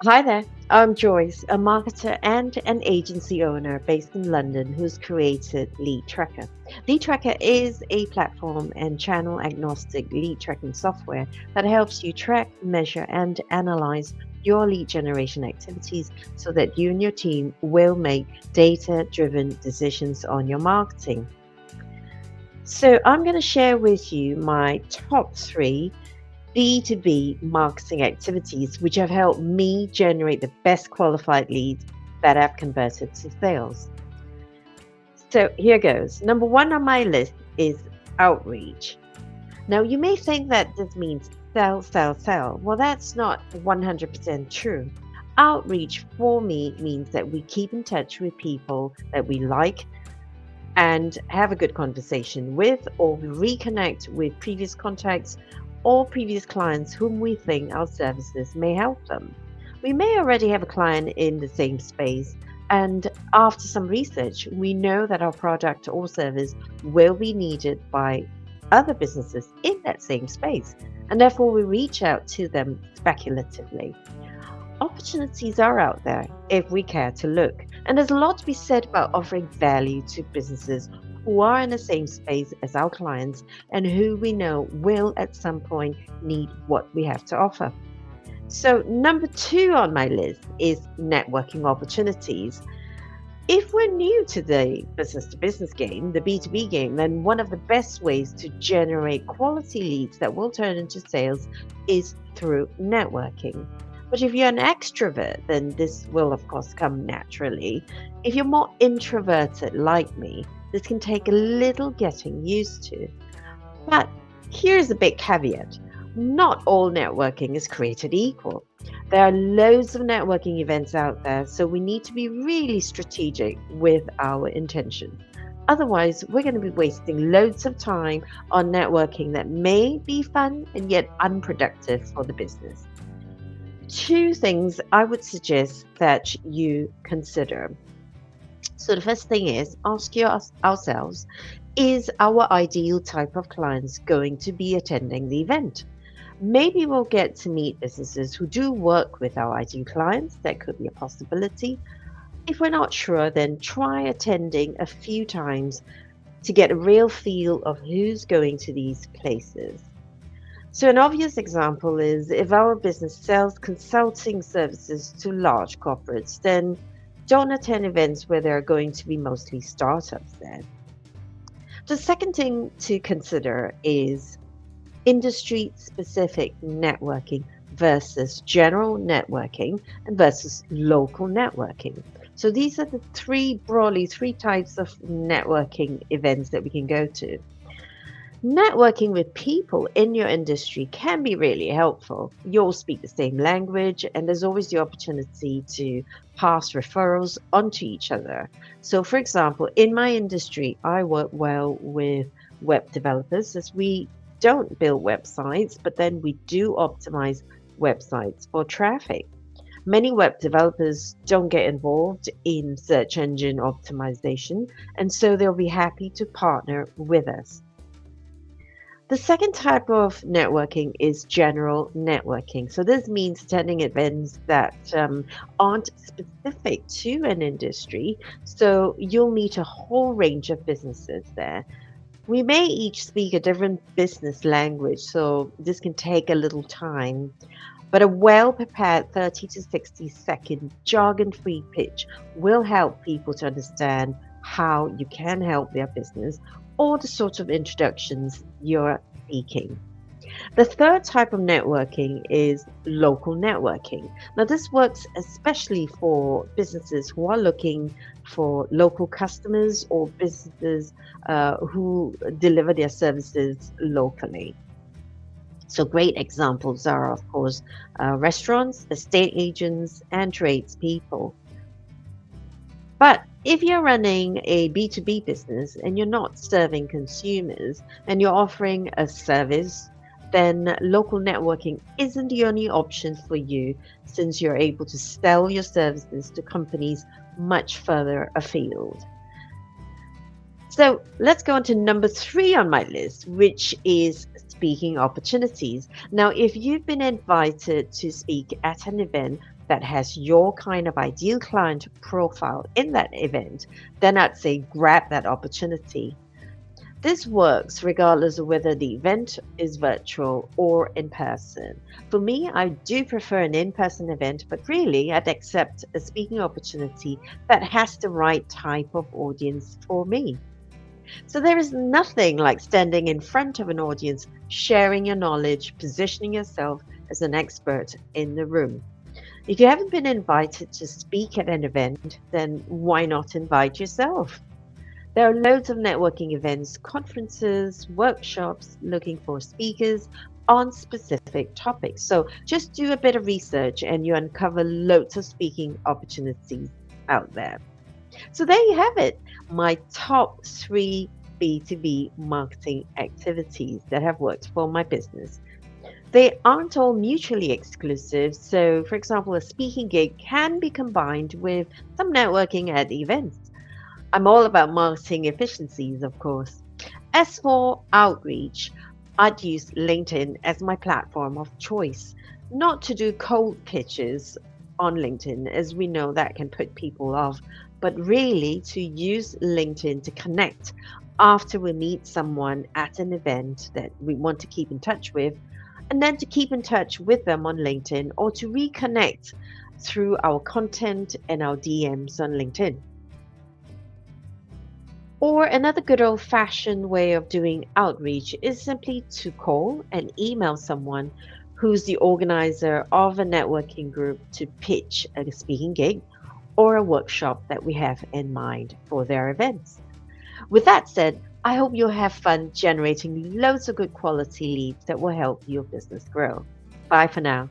Hi there, I'm Joyce, a marketer and an agency owner based in London who's created LeadTracker. LeadTracker is a platform and channel agnostic lead tracking software that helps you track, measure, and analyze your lead generation activities so that you and your team will make data driven decisions on your marketing. So, I'm going to share with you my top three B2B marketing activities, which have helped me generate the best qualified leads that have converted to sales. So here goes. Number one on my list is outreach. Now, you may think that this means sell, sell, sell. Well, that's not 100% true. Outreach for me means that we keep in touch with people that we like and have a good conversation with, or we reconnect with previous contacts or previous clients whom we think our services may help them. We may already have a client in the same space, and after some research, we know that our product or service will be needed by other businesses in that same space, and therefore we reach out to them speculatively. Opportunities are out there if we care to look. And there's a lot to be said about offering value to businesses who are in the same space as our clients and who we know will at some point need what we have to offer. So, number two on my list is networking opportunities. If we're new to the business to business game, the B2B game, then one of the best ways to generate quality leads that will turn into sales is through networking. But if you're an extrovert, then this will, of course, come naturally. If you're more introverted like me, this can take a little getting used to. But here's a big caveat: not all networking is created equal. There are loads of networking events out there, so we need to be really strategic with our intention. Otherwise, we're going to be wasting loads of time on networking that may be fun and yet unproductive for the business. Two things I would suggest that you consider. So, the first thing is ask ourselves, is our ideal type of clients going to be attending the event? Maybe we'll get to meet businesses who do work with our ideal clients. That could be a possibility. If we're not sure, then try attending a few times to get a real feel of who's going to these places. So, an obvious example is if our business sells consulting services to large corporates, then don't attend events where there are going to be mostly startups there. The second thing to consider is industry specific networking versus general networking and versus local networking. So, these are the broadly, three types of networking events that we can go to. Networking with people in your industry can be really helpful. You all speak the same language, and there's always the opportunity to pass referrals onto each other. So, for example, in my industry, I work well with web developers as we don't build websites, but then we do optimize websites for traffic. Many web developers don't get involved in search engine optimization, and so they'll be happy to partner with us. The second type of networking is general networking. So, this means attending events that aren't specific to an industry. So, you'll meet a whole range of businesses there. We may each speak a different business language, so this can take a little time. But a well prepared 30 to 60-second jargon free pitch will help people to understand how you can help their business or the sort of introductions you're seeking. The third type of networking is local networking. Now, this works especially for businesses who are looking for local customers or businesses who deliver their services locally. So, great examples are, of course, restaurants, estate agents, and tradespeople. But if you're running a B2B business and you're not serving consumers and you're offering a service, then local networking isn't the only option for you since you're able to sell your services to companies much further afield. So let's go on to number three on my list, which is speaking opportunities. Now, if you've been invited to speak at an event that has your kind of ideal client profile in that event, then I'd say grab that opportunity. This works regardless of whether the event is virtual or in person. For me, I do prefer an in person event, but really, I'd accept a speaking opportunity that has the right type of audience for me. So, there is nothing like standing in front of an audience, sharing your knowledge, positioning yourself as an expert in the room. If you haven't been invited to speak at an event, then why not invite yourself? There are loads of networking events, conferences, workshops looking for speakers on specific topics. So just do a bit of research and you uncover loads of speaking opportunities out there. So there you have it, my top three B2B marketing activities that have worked for my business. They aren't all mutually exclusive. So, for example, a speaking gig can be combined with some networking at events. I'm all about marketing efficiencies, of course. As for outreach, I'd use LinkedIn as my platform of choice, not to do cold pitches on LinkedIn, as we know that can put people off, but really to use LinkedIn to connect after we meet someone at an event that we want to keep in touch with, and then to keep in touch with them on LinkedIn or to reconnect through our content and our DMs on LinkedIn. Or another good old fashioned way of doing outreach is simply to call and email someone who's the organizer of a networking group to pitch a speaking gig or a workshop that we have in mind for their events. With that said, I hope you'll have fun generating loads of good quality leads that will help your business grow. Bye for now.